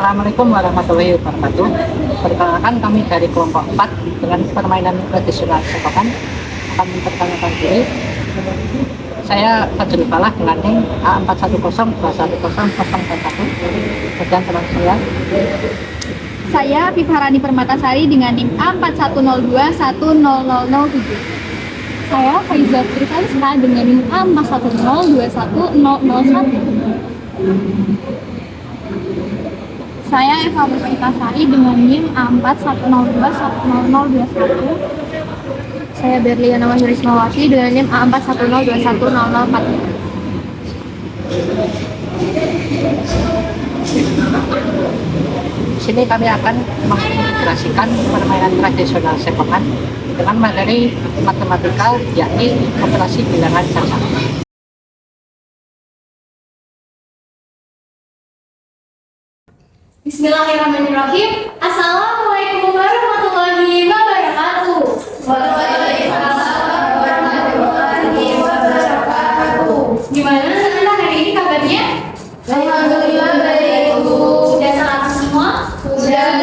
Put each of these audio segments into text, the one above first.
Assalamualaikum warahmatullahi wabarakatuh. Perkenalkan kami dari kelompok 4 dengan permainan tradisional sekokan akan memperkenalkan diri. Saya Fajrul Falah dengan NIM A41021001 dan teman saya. Saya Fifarani Permatasari dengan NIM A4102100007. Saya Faiza Trikalista dengan NIM A41021001. Saya Eva Permatasari dengan NIM A41021021. Saya Berliana Wahirismawati dengan NIM A41021004. Di sini kami akan mengintegrasikan permainan tradisional sekokan dengan materi matematika, yakni operasi bilangan caca. Bismillahirrahmanirrahim. Assalamualaikum warahmatullahi wabarakatuh. Waalaikumsalam warahmatullahi wabarakatuh. Gimana teman-teman hari ini kabarnya? Alhamdulillah baik, Bu. Sudah salam semua? Sudah.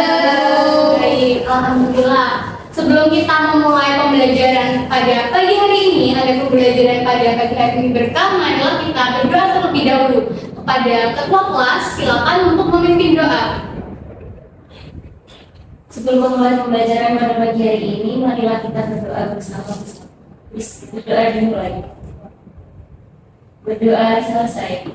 Baik, alhamdulillah. Sebelum kita memulai pembelajaran pada pagi hari ini, ada pembelajaran pada pagi hari ini bersama adalah kita berdoa terlebih dahulu. Pada ketua kelas, silakan untuk memimpin doa. Sebelum memulai pembelajaran pada pagi hari ini, marilah kita berdoa bersama. Berdoa dimulai. Berdoa selesai.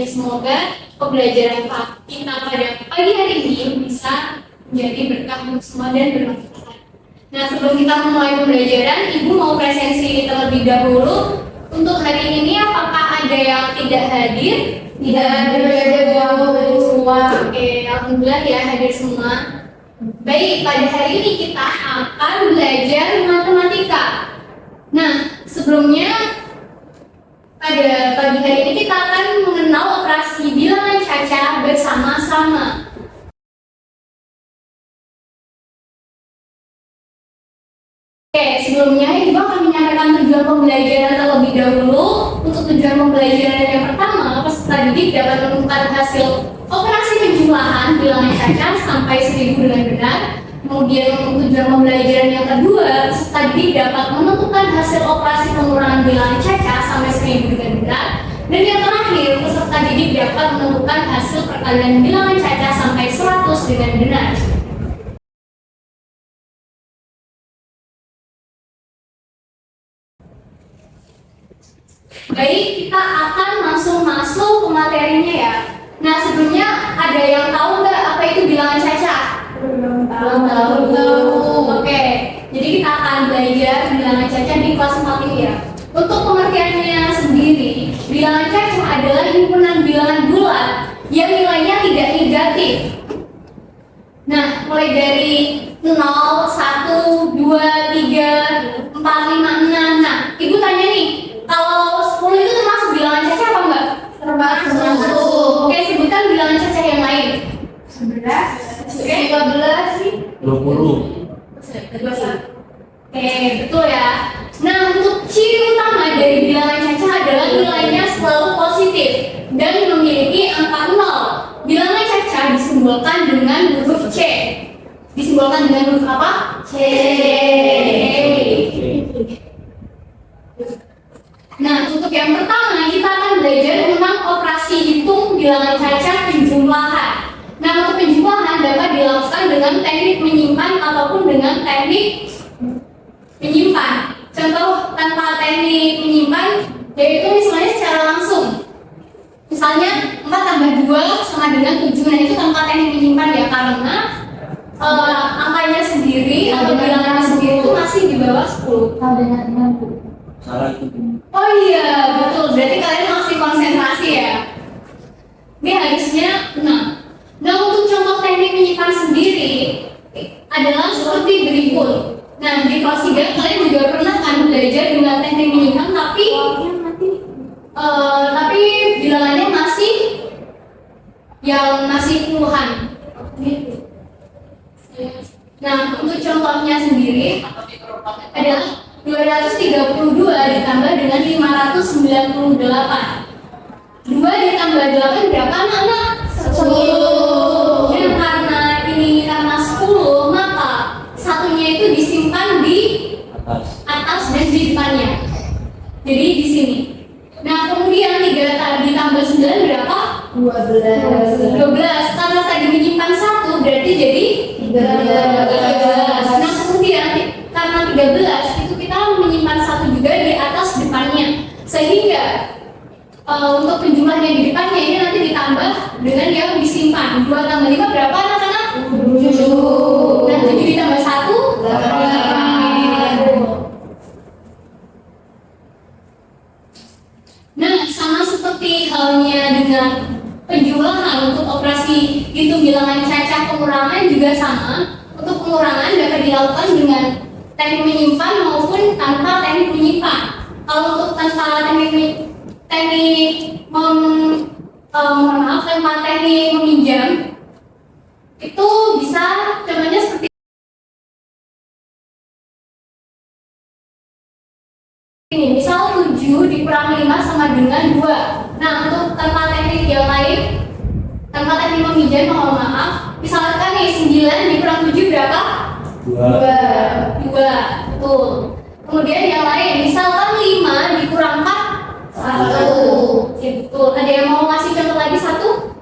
Semoga pembelajaran kita pada pagi hari ini bisa menjadi berkah untuk semua dan bermanfaat. Nah, sebelum kita memulai pembelajaran, Ibu mau presensi terlebih dahulu. Untuk hari ini, apakah ada yang tidak hadir? Tidak hadir semua. Oke, alhamdulillah ya hadir semua. Baik, pada hari ini kita akan belajar matematika. Nah, sebelumnya pada pagi hari ini kita akan mengenal operasi bilangan caca bersama-sama. Oke, sebelumnya Ibu akan menyampaikan tujuan pembelajaran terlebih dahulu. Untuk tujuan pembelajaran yang pertama, peserta didik dapat menemukan hasil operasi penjumlahan bilangan caca sampai 1000 dengan benar. Kemudian untuk tujuan pembelajaran yang kedua, peserta didik dapat menentukan hasil operasi pengurangan bilangan caca sampai 1000 dengan benar. Dan yang terakhir, peserta didik dapat menentukan hasil perkalian bilangan caca sampai 100 dengan benar. Baik, kita akan langsung masuk ke materinya ya. Nah, sebelumnya ada yang tahu nggak apa itu bilangan caca? Belum tahu. Oke, jadi kita akan belajar bilangan caca di kelas 4 ini ya. Untuk pengertiannya sendiri, bilangan caca adalah himpunan bilangan bulat yang nilainya tidak negatif. Nah, mulai dari 0, 1, 2, 3, 4, 5, 6. Nah, Ibu tanya nih, kalau 10 itu termasuk bilangan caca apa enggak? Termasuk. Oke, sebutkan bilangan caca yang lain. 11, Oke. 15 sih. 20. Oke, betul ya. Nah, untuk ciri utama dari bilangan caca adalah nilainya selalu positif dan memiliki angka 0. Bilangan caca disimbolkan dengan huruf C. Disimbolkan dengan huruf apa? C. Nah, untuk yang pertama kita akan belajar tentang operasi hitung bilangan caca penjumlahan. Nah, untuk penjumlahan dapat dilakukan dengan teknik menyimpan ataupun dengan teknik menyimpan. Contoh tanpa teknik menyimpan yaitu misalnya secara langsung. Misalnya 4 tambah 2 sama dengan 7. Nah, itu tanpa teknik menyimpan ya, karena angkanya sendiri atau bilangannya sendiri itu masih di bawah 10. Tahu dengan 60. Salah itu. Oh iya, betul. Berarti kalian masih konsentrasi ya. Ini harusnya 6. Nah, untuk contoh teknik menyimpan sendiri adalah seperti berikut. Nah, di kelas 3 kalian juga pernah kan belajar dengan teknik menyimpan, tapi bilangannya masih yang masih puluhan. Nah, untuk contohnya sendiri adalah 232 ditambah dengan 598. 2 ditambah 8 berapa anak-anak? 10. Dan karena 10, maka satunya itu disimpan di atas dan di depannya. Jadi di sini. Nah, kemudian 3 ditambah 9 berapa? 12. Karena tadi menyimpan 1 berarti jadi 13. Nah, kemudian karena 13 itu kita menyimpan 1 juga di atas depannya. Sehingga untuk penjumlahan yang di depannya ini nanti ditambah dengan yang disimpan. 2 tambah 5 berapa anak-anak? 7. Nah, 7 ditambah 1 8. Nah, sama seperti halnya dengan penjumlahan untuk operasi hitung bilangan cacah pengurangan juga sama. Untuk pengurangan dapat dilakukan dengan teknik menyimpan maupun tanpa teknik menyimpan. Kalau untuk tanpa tanpa teknik meminjam itu bisa contohnya seperti ini, misal 7 dikurang 5 sama dengan 2. Nah, untuk tanpa teknik yang lain, tanpa teknik meminjam, mohon maaf, misalkan nih 9 dikurang 7 berapa? 2. Betul. Kemudian yang lain, misalkan 5 dikurang 4 1. Ya, betul. Ada yang mau ngasih contoh lagi 1?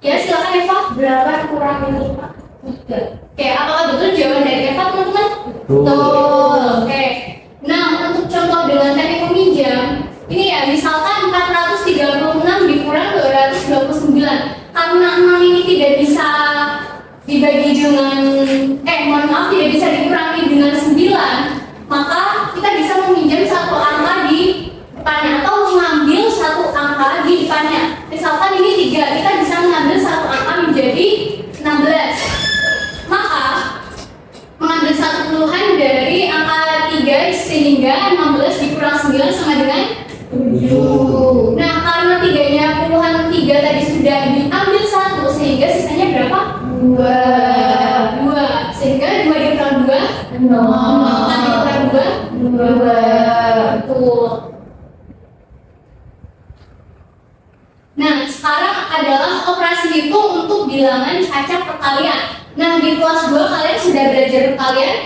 Ya, silakan Eva. Berapa kurang ini Pak? 3. Oke, apakah betul jawaban dari Eva, teman-teman? Betul. Oke. Nah, untuk contoh dengan teknik meminjam, ini ya, misalkan 436 dikurang 229. Karena 6 ini tidak bisa dibagi dengan tidak bisa dikurangi dengan 9, maka kita bisa meminjam satu angka di depannya atau mengambil satu angka di depannya. Misalkan ini 3, kita bisa mengambil satu angka menjadi 16. Maka mengambil satu puluhan dari angka 3 sehingga 16 dikurang 9 sama dengan 7. Nah, karena 3-nya puluhan 3 tadi sudah diambil 1 sehingga sisanya berapa? 2. Sehingga 2 dikurang 2 0. 4 dikurang 2 Betul. Nah, sekarang adalah operasi hitung untuk bilangan cacah perkalian. Nah, di kelas 2 kalian sudah belajar perkalian?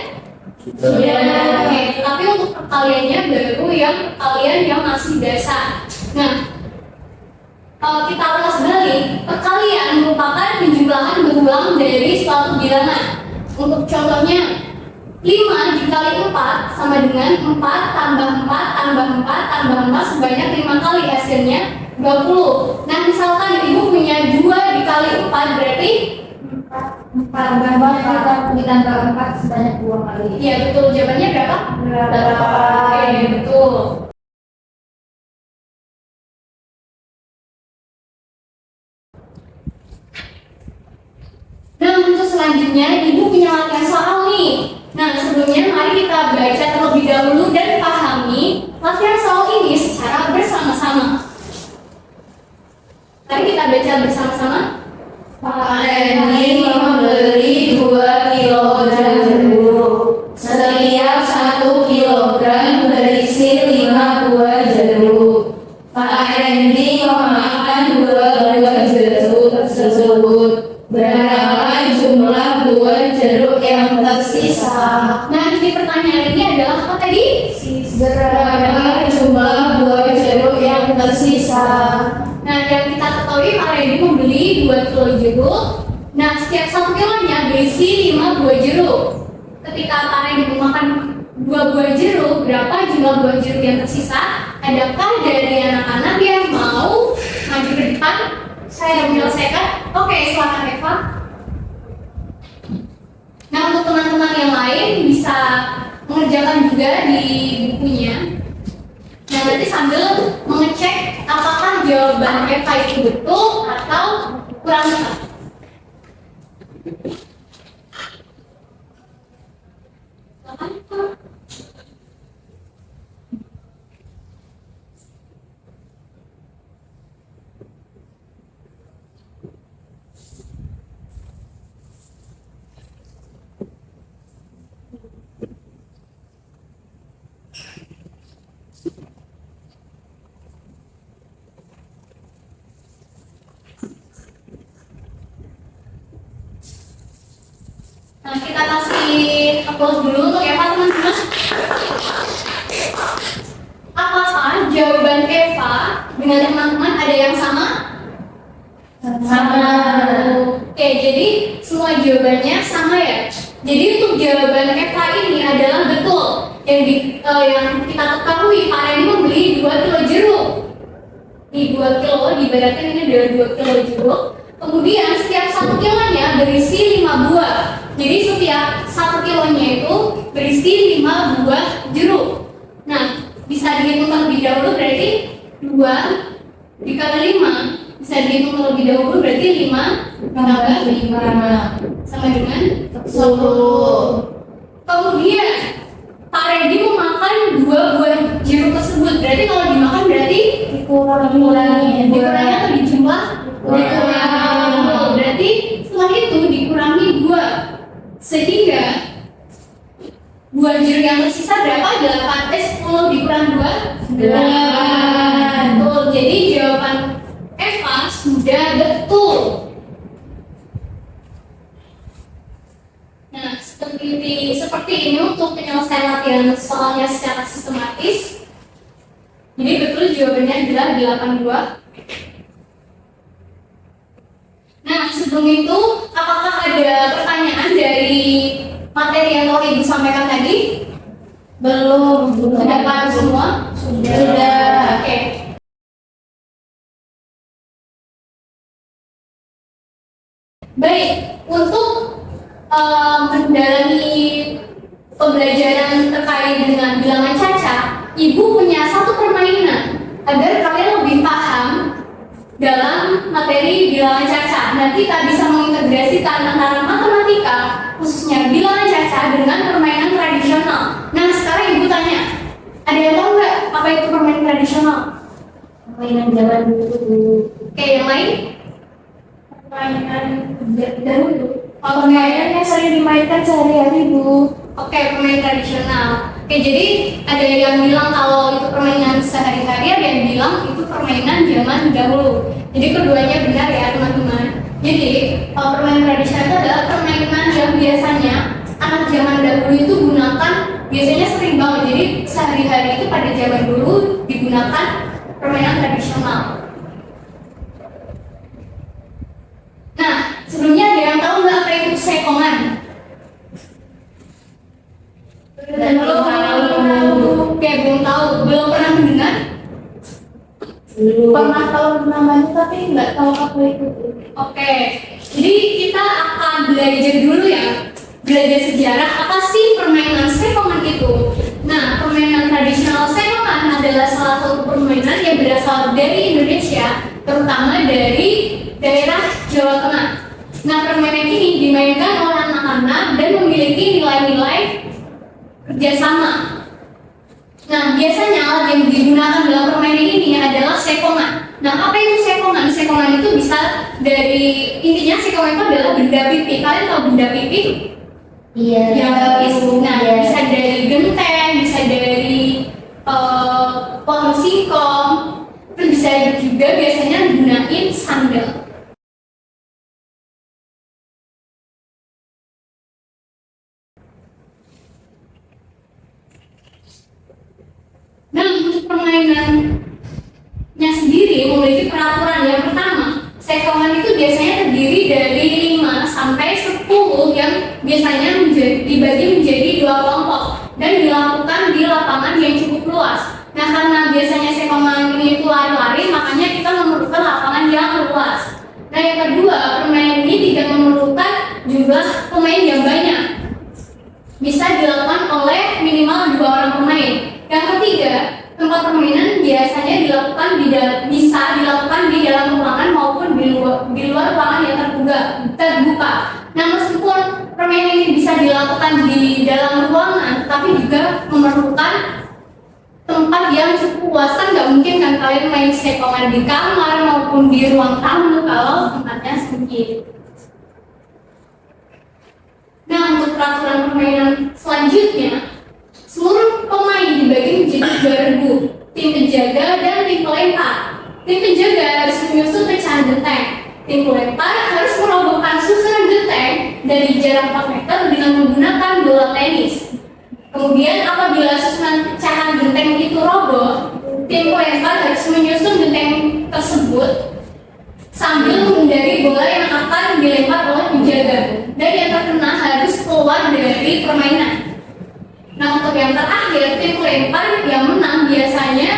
Sudah. Oke, tapi untuk perkaliannya baru yang perkalian yang masih dasar. Nah, kalau kita ulas balik, perkalian merupakan penjumlahan berulang dari suatu bilangan. Untuk contohnya, 5 dikali 4 sama dengan 4 tambah 4 tambah 4 tambah 4 sebanyak 5 kali, hasilnya 20. Nah, misalkan ibu punya 2 dikali 4 berarti 4 ditambah 4 sebanyak 2 kali. iya betul, jawabannya berapa? 8. Oke, betul. Nah, untuk selanjutnya ibu punya latihan soal nih. Nah, sebelumnya mari kita baca terlebih dahulu dan pahami latihan soal ini secara bersama-sama. Mari kita baca bersama-sama. Pak Rendi membeli 2 kilo jeruk. Setiap 1 kilogram berisi 5 buah jeruk. Pak Rendi memakan 2 buah jeruk tersebut. Berapa jumlah buah jeruk yang tersisa? Nah, jadi pertanyaan ini adalah apa tadi? Berapa jumlah buah jeruk yang tersisa? Nah, yang kita ketahui Pak Randy membeli 2 kilo jeruk. Nah, setiap 1 kilonya berisi 5 buah jeruk. Ketika Pak Randy memakan 2 buah jeruk, berapa jumlah buah jeruk yang tersisa? Adakah dari anak-anak yang mau maju ke depan? Saya menyelesaikan. Oke, silakan Eva. Nah, untuk teman-teman yang lain bisa mengerjakan juga di bukunya. Nah, nanti sambil mengecek apakah jawaban Eva itu betul atau kurang tepat. Nah, kita kasih applause dulu untuk Eva, teman-teman. Apakah jawaban Eva dengan teman-teman ada yang sama? Sama. Oke, jadi semua jawabannya sama ya. Jadi untuk jawaban Eva ini adalah betul. Yang kita ketahui, Pak Randy membeli 2 kilo jeruk. Di 2 kilo, diibaratkan ini adalah 2 kilo jeruk. Kemudian setiap 1 kilonya berisi 5 buah. Jadi setiap 1 kilonya itu berisi 5 buah jeruk. Nah, bisa dihitung terlebih dahulu berarti 2 dikali 5. Bisa dihitung terlebih dahulu berarti 5 tambah 5 sama dengan 10. Kemudian Pak Randy memakan 2 buah jeruk tersebut. Berarti kalau dimakan berarti dikurangi atau dijumlah? Dikurangi. Berarti setelah itu dikurangi 2. Sehingga buah jeruk yang tersisa berapa? 10 dikurangi 2? 8. Betul. Jadi jawaban Eva sudah betul. Nah, seperti ini untuk penyelesaian latihan soalnya secara sistematis. Jadi betul jawabannya adalah 82. Nah, sebelum itu apakah ada pertanyaan dari materi yang telah Ibu sampaikan tadi? Belum. Sudah paham semua? Sudah. Oke. Baik, untuk mendalami pembelajaran terkait dengan bilangan caca, Ibu punya satu permainan agar kalian lebih paham dalam materi bilangan caca. Dan kita bisa mengintegrasikan antara matematika, khususnya bilangan caca, dengan permainan tradisional. Nah, sekarang Ibu tanya, ada yang tahu nggak apa itu permainan tradisional? Mainan zaman dulu. Oke, yang lain? Mainan dahulu. Permainan yang sering dimainkan sehari-hari, Bu. Oke, permainan tradisional. Oke, jadi ada yang bilang kalau itu permainan sehari-hari, ada yang bilang itu permainan zaman dahulu. Jadi keduanya benar ya, teman-teman. Jadi permainan tradisional itu adalah permainan yang biasanya anak zaman dahulu itu gunakan, biasanya sering banget. Jadi sehari-hari itu pada zaman dulu digunakan permainan tradisional. Nah, sebelumnya ada yang tahu nggak apa itu sekongan? Belum tahu. Oke, belum tahu. Belum pernah mendengar? Pernah tahu namanya tapi nggak tahu apa itu. Oke, jadi kita akan belajar dulu ya. Belajar sejarah apa sih permainan sekongan itu. Nah, permainan tradisional sekongan adalah salah satu permainan yang berasal dari Indonesia, terutama dari daerah Jawa Tengah. Nah, permainan ini dimainkan oleh anak-anak dan memiliki nilai-nilai kerjasama. Nah, biasanya alat yang digunakan dalam permainan ini adalah sekongan. Nah, apa itu sekongan? Sekongan itu bisa dari, intinya sekongan itu adalah benda pipih. Kalian tahu benda pipih? Iya. Yang nah, Iya. bisa dari genteng, bisa dari pohon singkong, terus bisa juga biasanya gunain sandal. Nah, untuk permainannya sendiri memiliki peraturan. Yang pertama, sekongan itu biasanya terdiri dari 5 sampai 10 yang biasanya dibagi menjadi 2 kelompok dan dilakukan di lapangan yang cukup luas. Nah, karena biasanya sekongan ini itu lari-lari, makanya kita memerlukan lapangan yang luas. Nah, yang kedua, permainan ini tidak memerlukan jumlah pemain yang banyak. Bisa dilakukan oleh minimal 2 orang pemain. Yang ketiga, tempat permainan biasanya bisa dilakukan di dalam ruangan maupun di luar ruangan yang terbuka. Nah, meskipun permainan ini bisa dilakukan di dalam ruangan, tapi juga memerlukan tempat yang cukup luas. Kan nggak mungkin kan kalian main sekongan di kamar maupun di ruang tamu kalau tempatnya sempit. Nah, untuk peraturan permainan selanjutnya, seluruh pemain dibagi menjadi 2 regu, tim penjaga dan tim pelempar. Tim penjaga harus menyusun pecahan genteng. Tim pelempar harus merobohkan susunan genteng dari jarak 4 meter dengan Kemudian apabila susunan pecahan genteng itu roboh, tim pelempar harus menyusun genteng tersebut sambil menghindari bola yang akan dilempar oleh penjaga, dan yang terkena harus keluar dari permainan. Nah, untuk yang terakhir, tim pelempar yang menang biasanya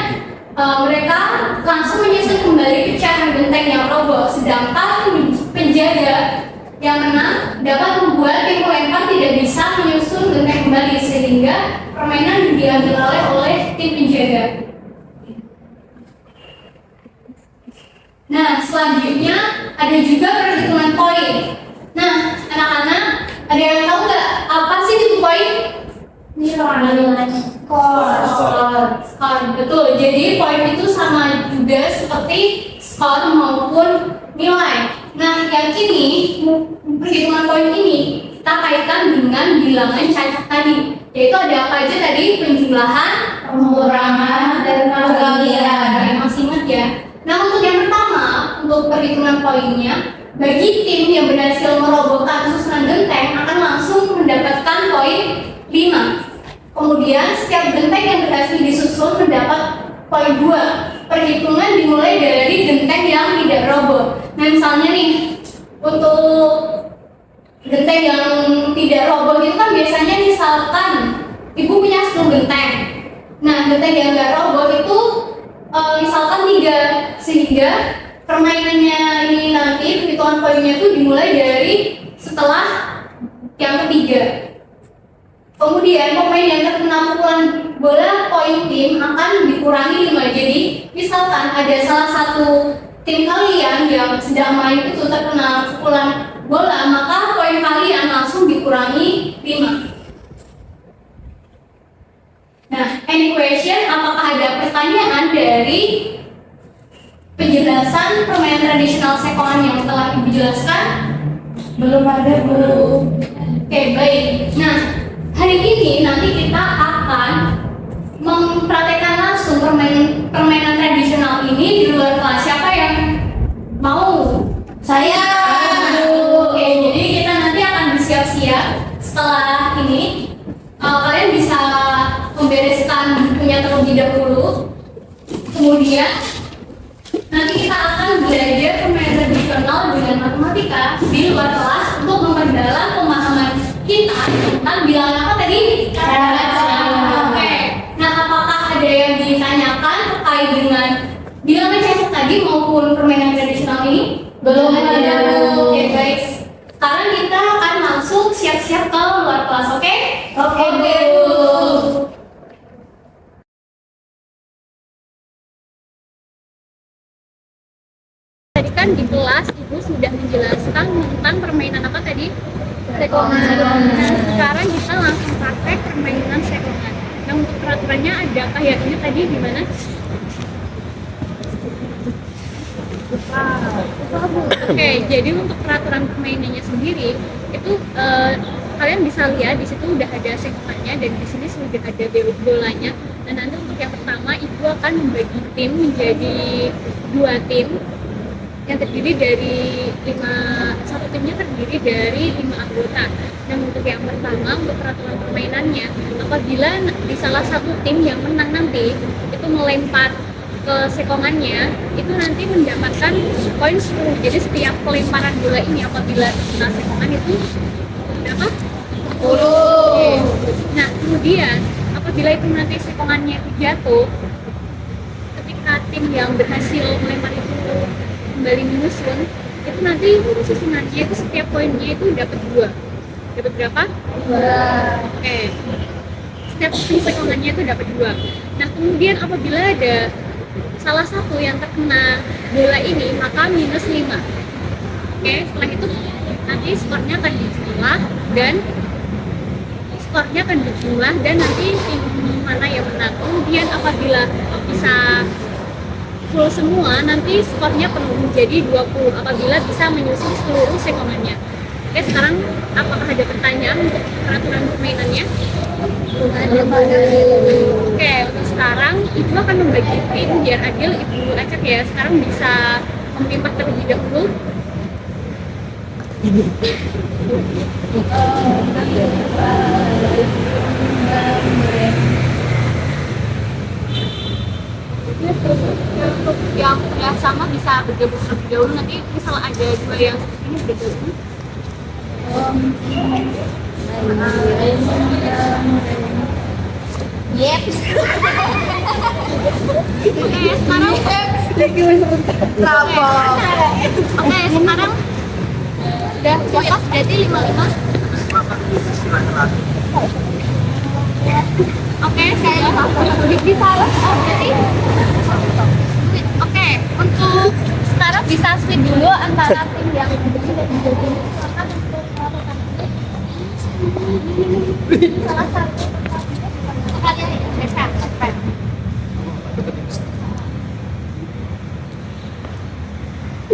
mereka langsung menyusun kembali pecahan genteng yang roboh, sedangkan penjaga yang menang dapat membuat tim pelempar tidak bisa menyusun genteng kembali, sehingga permainan diambil alih oleh tim penjaga. Nah, selanjutnya ada juga perhitungan poin. Nah, anak-anak, ada yang tahu nggak apa sih itu poin? Nilai Skor, betul. Jadi poin itu sama juga seperti skor maupun nilai. Nah, yang ini perhitungan poin ini kita kaitkan dengan bilangan cacat tadi. Yaitu ada apa aja tadi? Penjumlahan, pengurangan, dan pembagian. Yang masih ingat ya. Nah, untuk yang pertama, untuk perhitungan poinnya, bagi tim yang berhasil merobohkan susunan genteng akan langsung mendapatkan poin 5. Kemudian setiap genteng yang berhasil disusun mendapat poin 2. Perhitungan dimulai dari genteng yang tidak roboh. Nah, misalnya nih, untuk genteng yang tidak roboh itu kan biasanya misalkan ibu punya 10 genteng. Nah, genteng yang nggak roboh itu misalkan 3, sehingga permainannya ini nanti perhitungan poinnya itu dimulai dari setelah yang ketiga. Kemudian pemain yang terkena pukulan bola poin tim akan dikurangi 5. Jadi misalkan ada salah satu tim kalian yang sedang main itu terkena pukulan bola, maka poin kalian langsung dikurangi 5. Nah, any question? Apakah ada pertanyaan dari penjelasan permainan tradisional sekolah yang telah Ibu jelaskan? belum ada Bu. Oke, baik. Nah, hari ini nanti kita akan mempraktekkan langsung permainan tradisional ini di luar kelas. Siapa yang mau? Saya. Oke, jadi kita nanti akan bersiap-siap setelah ini. Kalian bisa membereskan bukunya terlebih dahulu. Kemudian nanti kita akan belajar permainan tradisional dengan matematika di luar kelas untuk memperdalam pemahaman kita tentang bilangan apa tadi? Oke. Nah, apakah ada yang ditanyakan terkait dengan bilangan cacat tadi maupun permainan tradisional ini? Belum ada. Oke, baik. Sekarang kita akan langsung siap-siap ke luar kelas, oke? Oke, Bu. Tadi kan di kelas Ibu sudah menjelaskan tentang permainan apa tadi? Sekongan. Nah, sekarang kita langsung praktek permainan sekongan. Nah, untuk peraturannya ada kayaknya tadi di mana? Oke, jadi untuk peraturan permainannya sendiri itu kalian bisa lihat di situ udah ada sekongannya dan di sini sudah ada bolanya. Dan nanti untuk yang pertama Ibu akan membagi tim menjadi 2 tim yang terdiri dari 5, satu timnya terdiri dari 5 anggota. Dan untuk yang pertama, untuk peraturan permainannya, apabila di salah satu tim yang menang nanti itu melempar ke sekongannya, itu nanti mendapatkan poin 10. Jadi setiap pelemparan bola ini apabila kena sekongan itu dapat 10. Nah, kemudian apabila itu nanti sekongannya itu jatuh, ketika tim yang berhasil melempar itu kembali menyusun, itu nanti susunannya itu setiap poinnya itu dapat 2. Dapat berapa? 2. Oke. Setiap sekongannya itu dapat 2. Nah, kemudian apabila ada salah satu yang terkena bola ini, maka minus 5. Oke, setelah itu nanti skornya akan dijumlah dan nanti tim mana yang menang. Kemudian apabila bisa full semua, nanti skornya penuh menjadi 20 apabila bisa menyusun seluruh sekongannya. Oke, sekarang apakah ada pertanyaan untuk peraturan permainannya? Oke, untuk sekarang Ibu akan membagi tim biar adil. Ibu acak ya, sekarang bisa memimpin terlebih dahulu. bergabung terlebih dahulu. Nanti misal ada dua yang seperti ini bergabung. Yep. Oke, sekarang udah siap berarti 55. Oke, saya bisa berarti. Oke, untuk sekarang bisa split dulu antara tim yang salah satu kalian bisa.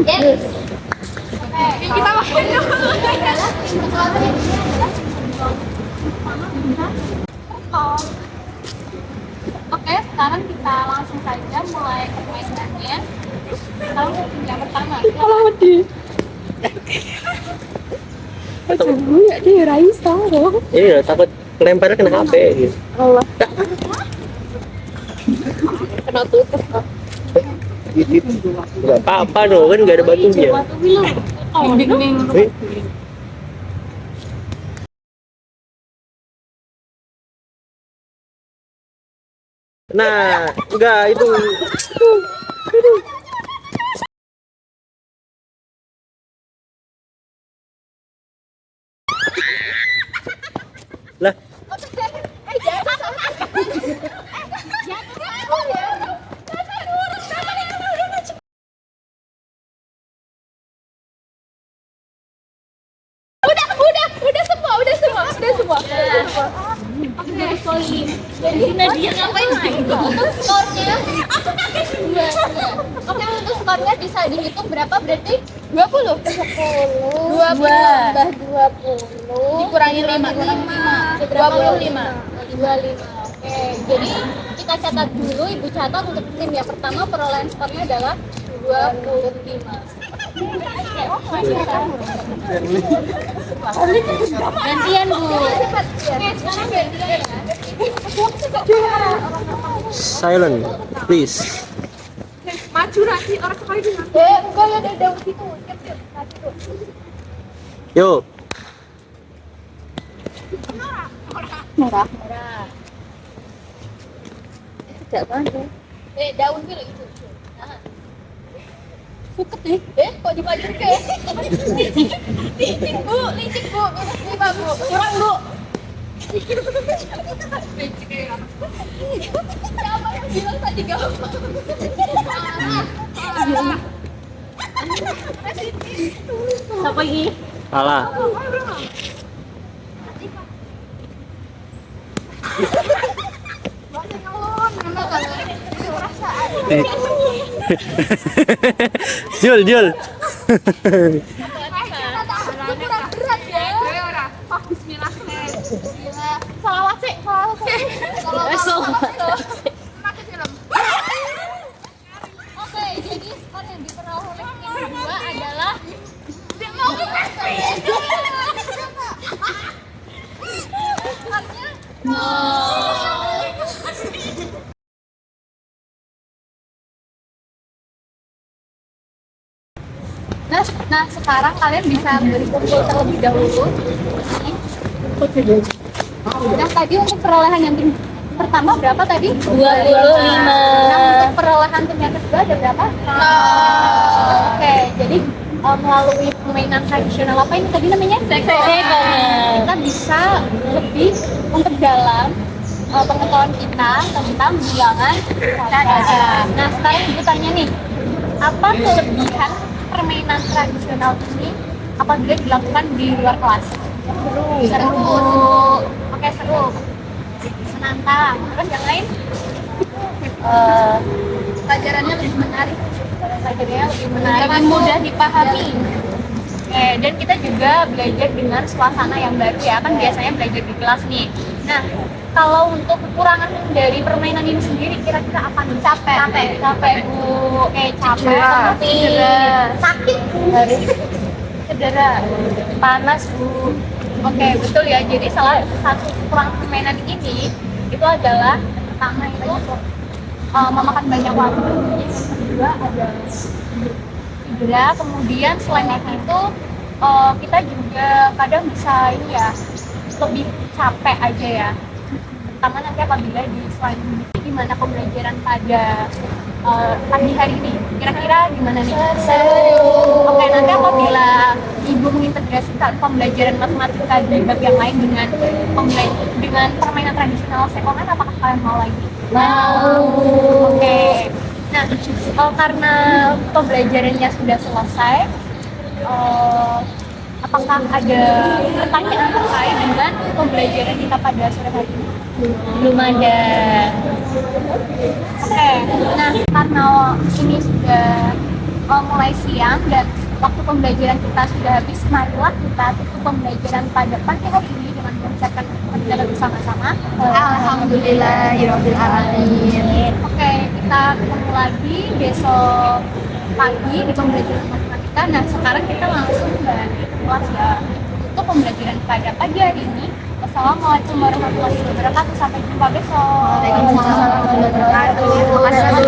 Yes. Kita makan dulu. Oke, sekarang kita langsung saja mulai permainannya. Sekarang yang pertama. Kalau di Aduh, ya dia Raisa dong. Iya, takut lempar kena HP gitu. Allah. Kena tutup. Gak apa-apa dong, kan gak ada batunya. Batu bilang. Oh, dinding. Eh, Nah, enggak itu. Lah, Jadi Nadia ngapain main? Untuk skornya, aku kaget dua. Oke, untuk skornya bisa dihitung berapa berarti? 20. 20 tambah 20 Dikurangi 5. 25. Oke, jadi kita catat dulu, Ibu catat untuk tim yang pertama perolehan skornya adalah 25. Gantian, Bu. Oke, sekarang gantian ya. silent, please. Maju lagi orang sekali dia. Enggak ya, ada daun situ. Yuk, Merah. Tidak banget. Daun dulu itu. Nah. Suket nih. Kok dimaju ke? Licin, Bu. Minus 5, Bu. Kurang, Bu. Siapa yang bilang tadi gampang? Siapa ini? salah. Jul. Kurang berat ya. Bismillah. Salawat sih. Oke, jadi skor yang diperoleh oleh tim kedua adalah Nah, sekarang kalian bisa berkumpul terlebih dahulu. Nah, tadi untuk perolehan yang tim pertama berapa tadi? 25. Nah, untuk perolehan tim yang kedua ada berapa? Oke, jadi melalui permainan tradisional apa ini tadi namanya? Kita bisa lebih memperdalam pengetahuan kita tentang bilangan kaca. Nah, sekarang ibu tanya nih, apa kelebihan permainan tradisional ini apabila dilakukan di luar kelas? Seru. Oke, seru. Menantang. Terus yang lain? Pelajarannya lebih menarik. Lebih mudah dipahami. Oke, dan kita juga belajar dengan suasana yang baru ya, kan biasanya belajar di kelas nih. Nah, kalau untuk kekurangan dari permainan ini sendiri kira-kira apa nih? Capek, Bu. Capek. Sakit. Cedera. Panas, Bu. Oke, betul ya. Jadi salah satu kekurangan permainan ini itu adalah pertama itu memakan banyak waktu. Yang kedua adalah Alhamdulillah. Kemudian selain itu kita juga kadang bisa ini ya lebih capek aja ya. Pertama nanti apabila di selanjutnya gimana pembelajaran pada pagi hari ini, kira-kira gimana nih? Oke, nanti apabila ibu mengintegrasikan pembelajaran matematika di bab yang lain dengan permainan tradisional sekolah, apakah kalian mau lagi? Mau. Oke. Nah, karena pembelajarannya sudah selesai, apakah ada pertanyaan terkait dengan pembelajaran kita pada sore hari ini? Belum ada. Oke, nah karena ini sudah mulai siang dan waktu pembelajaran kita sudah habis, marilah kita tutup pembelajaran pada pagi hari ini dengan mengucapkan kita bersama-sama. Alhamdulillahirabbil alamin. Oke, kita ketemu lagi besok pagi di pembelajaran matematika. Nah, sekarang kita langsung dari kelas ya untuk pembelajaran pada pagi hari ini. Wassalamualaikum warahmatullahi wabarakatuh. Sampai jumpa besok. Waalaikumsalam warahmatullahi wabarakatuh. Terima kasih.